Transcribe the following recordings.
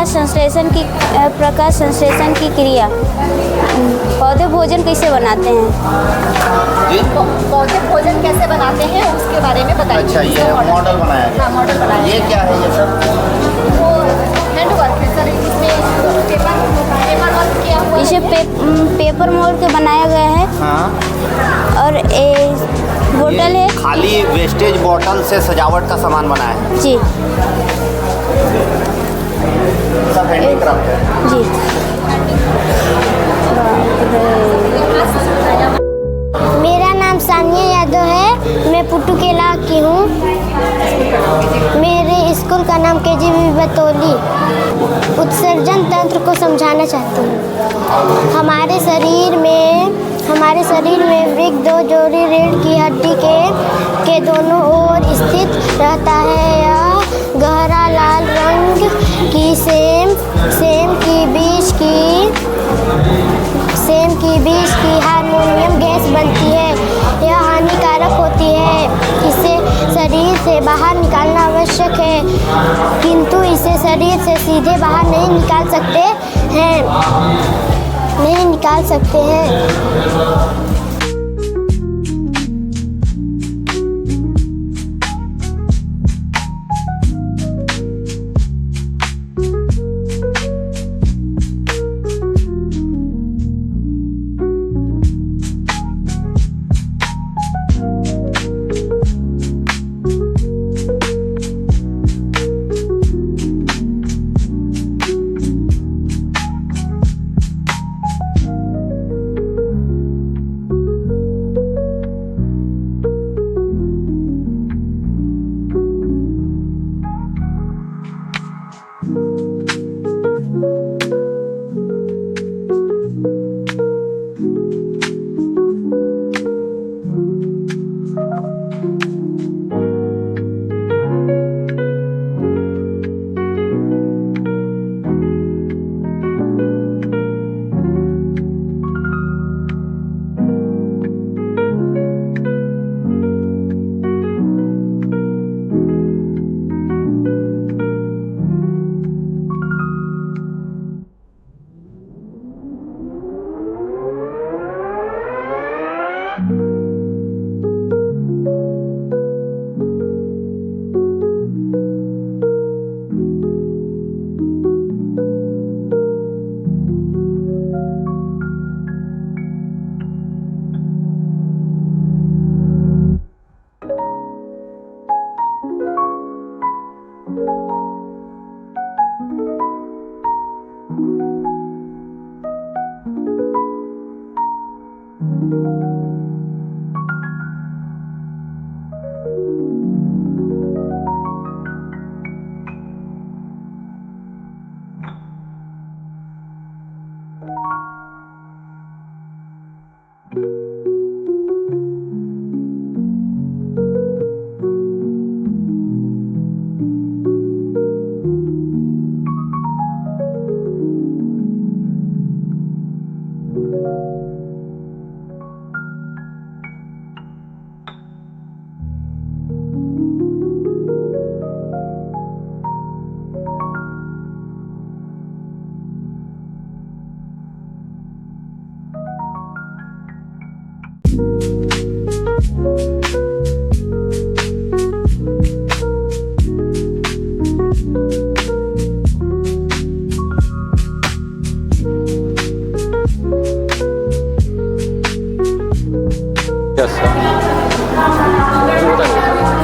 प्रकाश संश्लेषण की क्रिया। पौधे भोजन कैसे बनाते हैं? पौधे भोजन कैसे बनाते हैं उसके बारे में बताइए। अच्छा, ये मॉडल बनाया गया। हाँ, मॉडल बनाया। ये क्या है ये सर? वो हैंड वर्क है सर, इसमें पेपर वर्क किया हुआ है। इसे पेपर मोड़ के बनाया गया है। हाँ, और बोतल है। खाली वेस्टेज बॉटल से सजावट का सामान बनाया है। जी सब हैंडीक्राफ्ट है। जी। मेरा नाम सानिया यादव है, मैं पुटुकेला की हूँ। मेरे स्कूल का नाम KGB बतौली। उत्सर्जन तंत्र को समझाना चाहती हूँ। हमारे शरीर में वृक्क दो जोड़ी रीढ़ की हड्डी के दोनों ओर स्थित रहता है। यह गहरा लाल रंग की सेम की बीज की हार्मोनियम गैस बनती है। यह हानिकारक होती है, इसे शरीर से बाहर निकालना आवश्यक है, किंतु इसे शरीर से सीधे बाहर नहीं निकाल सकते हैं।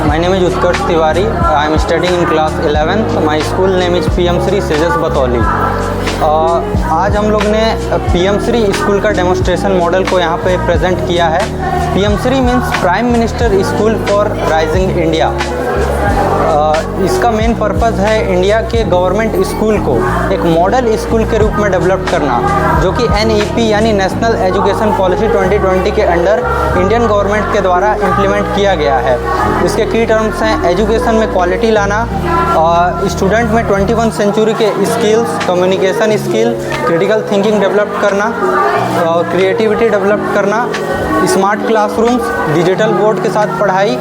My name is Utkarsh Tiwari. I am studying in class 11th. My school name is PM Sri Sejas Batoli. आज हम लोग ने PM Sri स्कूल का डेमोस्ट्रेशन मॉडल को यहाँ पे प्रेजेंट किया है। PM Sri means prime minister school for rising India. इसका मेन पर्पज़ है इंडिया के गवर्नमेंट स्कूल को एक मॉडल स्कूल के रूप में डेवलप करना, जो कि NEP यानी नेशनल एजुकेशन पॉलिसी 2020 के अंडर इंडियन गवर्नमेंट के द्वारा इम्प्लीमेंट किया गया है। इसके की टर्म्स हैं एजुकेशन में क्वालिटी लाना, स्टूडेंट में 21वीं सेंचुरी के skills, communication skill, critical thinking develop करना, क्रिएटिविटी डेवलप करना, स्मार्ट क्लासरूम्स, डिजिटल बोर्ड के साथ पढ़ाई।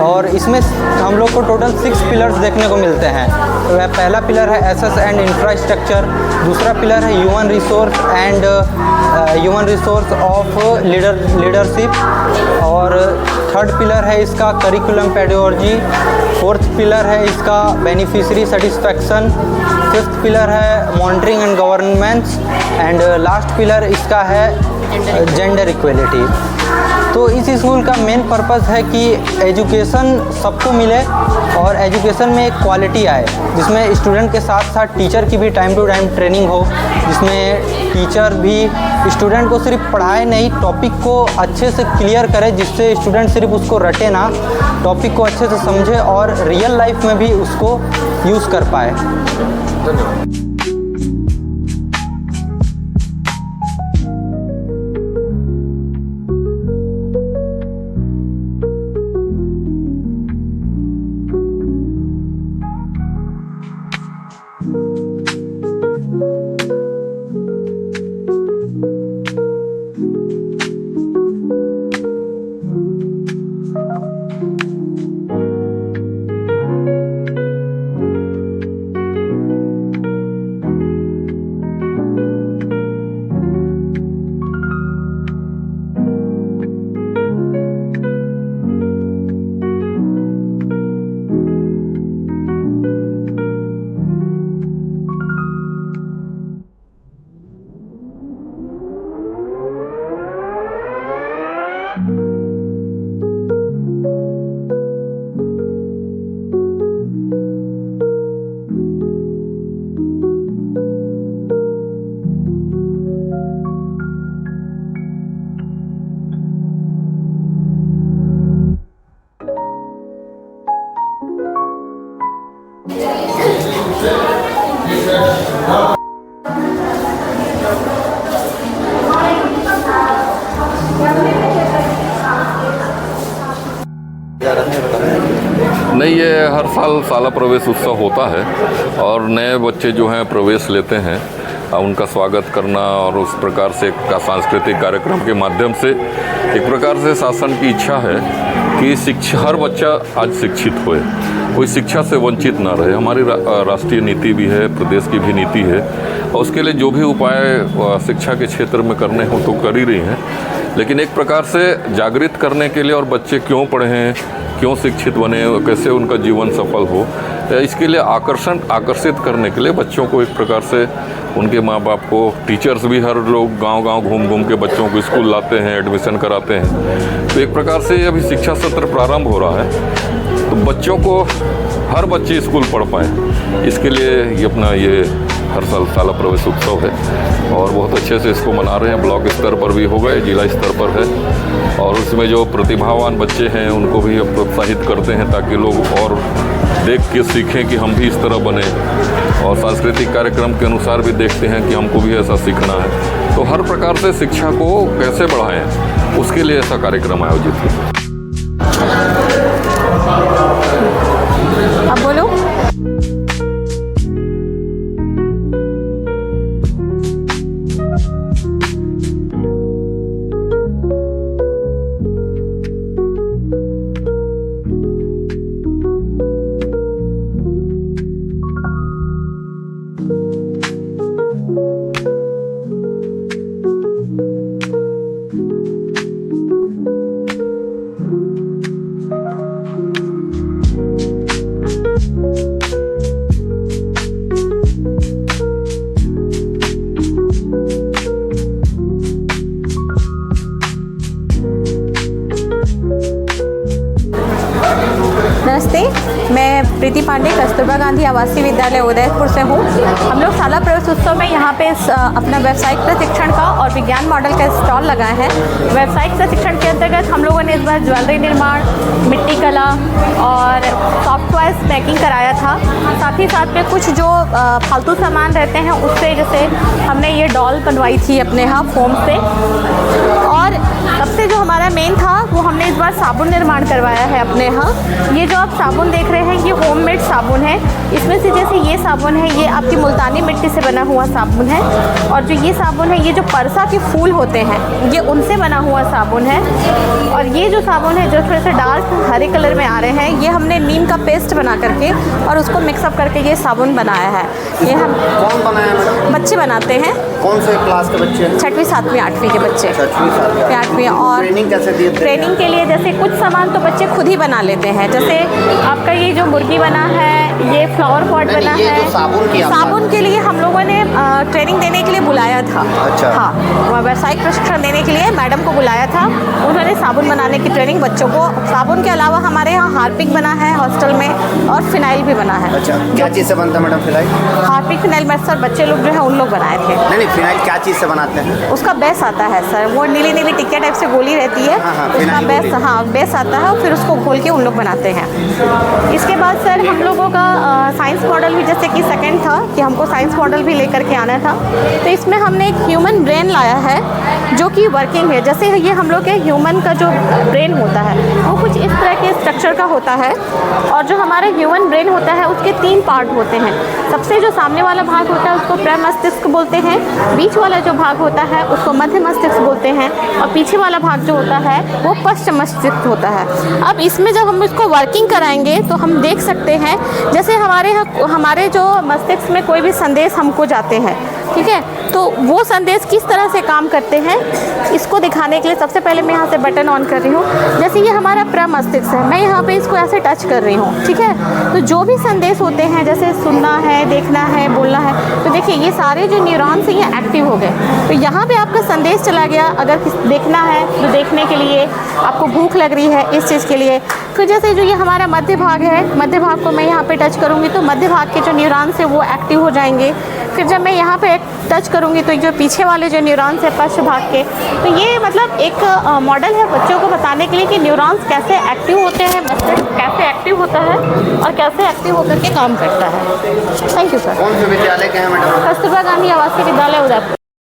और इसमें हम लोग को टोटल 6 पिलर्स देखने को मिलते हैं। वह पहला पिलर है एसेस एंड इंफ्रास्ट्रक्चर, दूसरा पिलर है ह्यूमन रिसोर्स ऑफ लीडरशिप, और थर्ड पिलर है इसका करिकुलम पेडागोजी, फोर्थ पिलर है इसका बेनिफिशियरी सेटिस्फैक्शन, फिफ्थ पिलर है monitoring and governance, and last pillar इसका है जेंडर इक्वलिटी। तो इस स्कूल का मेन पर्पस है कि एजुकेशन सबको मिले और एजुकेशन में एक क्वालिटी आए, जिसमें स्टूडेंट के साथ साथ टीचर की भी टाइम टू टाइम ट्रेनिंग हो, जिसमें टीचर भी स्टूडेंट को सिर्फ पढ़ाए नहीं, टॉपिक को अच्छे से क्लियर करे, जिससे स्टूडेंट सिर्फ उसको रटे ना, टॉपिक को अच्छे से समझे और रियल लाइफ में भी उसको यूज़ कर पाए। धन्यवाद। नहीं, ये हर साल शाला प्रवेश उत्सव होता है और नए बच्चे जो हैं प्रवेश लेते हैं, उनका स्वागत करना और उस प्रकार से का सांस्कृतिक कार्यक्रम के माध्यम से एक प्रकार से शासन की इच्छा है कि हर बच्चा आज शिक्षित होए, कोई शिक्षा से वंचित ना रहे। हमारी राष्ट्रीय नीति भी है, प्रदेश की भी नीति है और उसके लिए जो भी उपाय शिक्षा के क्षेत्र में करने हो तो कर ही रही हैं, लेकिन एक प्रकार से जागृत करने के लिए और बच्चे क्यों पढ़ें, क्यों शिक्षित बने, कैसे उनका जीवन सफल हो, इसके लिए आकर्षित करने के लिए बच्चों को एक प्रकार से उनके माँ बाप को, टीचर्स भी हर लोग गांव-गांव घूम के बच्चों को स्कूल लाते हैं, एडमिशन कराते हैं। तो एक प्रकार से अभी शिक्षा सत्र प्रारंभ हो रहा है, तो बच्चों को हर बच्चे स्कूल पढ़ पाएँ, इसके लिए ये हर साल शाला प्रवेश उत्सव है और बहुत अच्छे से इसको मना रहे हैं। ब्लॉक स्तर पर भी हो गए, जिला स्तर पर है और उसमें जो प्रतिभावान बच्चे हैं उनको भी प्रोत्साहित करते हैं ताकि लोग और देख के सीखें कि हम भी इस तरह बने, और सांस्कृतिक कार्यक्रम के अनुसार भी देखते हैं कि हमको भी ऐसा सीखना है। तो हर प्रकार से शिक्षा को कैसे बढ़ाएं, उसके लिए ऐसा कार्यक्रम आयोजित है। अब बोलो। नमस्ते, मैं प्रीति पांडे कस्तूरबा गांधी आवासीय विद्यालय उदयपुर से हूँ। हम लोग शाला प्रवेश उत्सव में यहाँ पे अपना व्यावसायिक प्रशिक्षण का और विज्ञान मॉडल का स्टॉल लगाया है। व्यावसायिक प्रशिक्षण के अंतर्गत हम लोगों ने इस बार ज्वेलरी निर्माण, मिट्टी कला और सॉफ्टवेयर पैकिंग कराया था। साथ ही साथ में कुछ जो फालतू सामान रहते हैं उससे, जैसे हमने ये डॉल बनवाई थी अपने यहाँ फोम से, और सबसे जो हमारा मेन था वो हमने इस बार बार साबुन निर्माण करवाया है अपने यहाँ। ये जो आप साबुन देख रहे हैं ये होममेड साबुन है। इसमें से जैसे ये साबुन है ये आपकी मुल्तानी मिट्टी से बना हुआ साबुन है, और जो ये साबुन है ये जो परसा के फूल होते हैं ये उनसे बना हुआ साबुन है। और ये जो साबुन है जो थोड़े से डार्क हरे कलर में आ रहे हैं ये हमने नीम का पेस्ट बना करके और उसको मिक्सअप करके ये साबुन बनाया है। ये हम कौन बनाया मैडम? बच्चे बनाते हैं। कौन से क्लास के बच्चे हैं? 6वीं 7वीं 8वीं के बच्चे। 6वीं 7वीं 8वीं। और ट्रेनिंग कैसे दिए थे? ट्रेनिंग के लिए जैसे कुछ सामान तो बच्चे खुद ही बना लेते हैं, जैसे आपका ये जो मुर्गी बना है, ये फ्लावर पॉट बना ये है। जो साबुन के लिए हम लोगों ने ट्रेनिंग देने के लिए बुलाया था। अच्छा। हाँ, व्यावसायिक प्रशिक्षण देने के लिए मैडम को बुलाया था। उन्होंने साबुन बनाने की ट्रेनिंग बच्चों को। साबुन के अलावा हमारे यहाँ हार्पिक बना है हॉस्टल में, और फिनाइल भी बना है। अच्छा, क्या चीज़ से बनता है मैडम फिनाइल? हार्पिक फिनाइल में सर बच्चे लोग जो है उन लोग बनाए थे। नहीं, फिनाइल क्या चीज़ से बनाते हैं? उसका बेस आता है सर, वो नीली नीली टिक्के टाइप से गोली रहती है। हाँ, उसका फिनाइल बेस, गोली। हाँ बेस आता है, और फिर उसको घोल के उन लोग बनाते हैं। इसके बाद सर हम लोगों का साइंस मॉडल भी जैसे कि सेकंड था कि हमको साइंस मॉडल भी लेकर के आना था, तो इसमें हमने एक ह्यूमन ब्रेन लाया है जो कि वर्किंग है। जैसे ये हम लोग के ह्यूमन का जो ब्रेन होता है वो कुछ इस तरह के स्ट्रक्चर का होता है, और जो हमारा ह्यूमन ब्रेन होता है उसके 3 पार्ट होते हैं। सबसे जो सामने वाला भाग होता है उसको प्रमस्तिष्क बोलते हैं, बीच वाला जो भाग होता है उसको मध्य मस्तिष्क बोलते हैं, और पीछे वाला भाग जो होता है वो पश्चिम मस्तिष्क होता है। अब इसमें जब हम इसको वर्किंग कराएंगे तो हम देख सकते हैं जैसे हमारे जो मस्तिष्क में कोई भी संदेश हमको जाते हैं, ठीक है, तो वो संदेश किस तरह से काम करते हैं इसको दिखाने के लिए सबसे पहले मैं यहाँ से बटन ऑन कर रही हूँ। जैसे ये हमारा प्रमस्तिष्क है, मैं यहाँ पे इसको ऐसे टच कर रही हूँ, ठीक है, तो जो भी संदेश होते हैं जैसे सुनना है, देखना है, बोलना है, तो देखिए ये सारे जो न्यूरॉन्स हैं ये एक्टिव हो गए। तो यहाँ पे आपका संदेश चला गया। अगर देखना है तो देखने के लिए, आपको भूख लग रही है इस चीज़ के लिए। फिर जैसे जो ये हमारा मध्य भाग है, मध्य भाग को मैं यहाँ पे टच करूँगी तो मध्य भाग के जो न्यूरॉन्स हैं वो एक्टिव हो जाएंगे। फिर जब मैं यहाँ पे टच करूँगी तो जो पीछे वाले जो न्यूरॉन्स हैं पश्च भाग के, तो ये मतलब एक मॉडल है बच्चों को बताने के लिए कि न्यूरॉन्स कैसे एक्टिव होते हैं, मस्तिष्क कैसे एक्टिव होता है और कैसे एक्टिव होकर के काम करता है। Thank you sir. कौन से विद्यालय के हैं मैडम? कस्तूरबा गांधी आवासीय विद्यालय उदयपुर।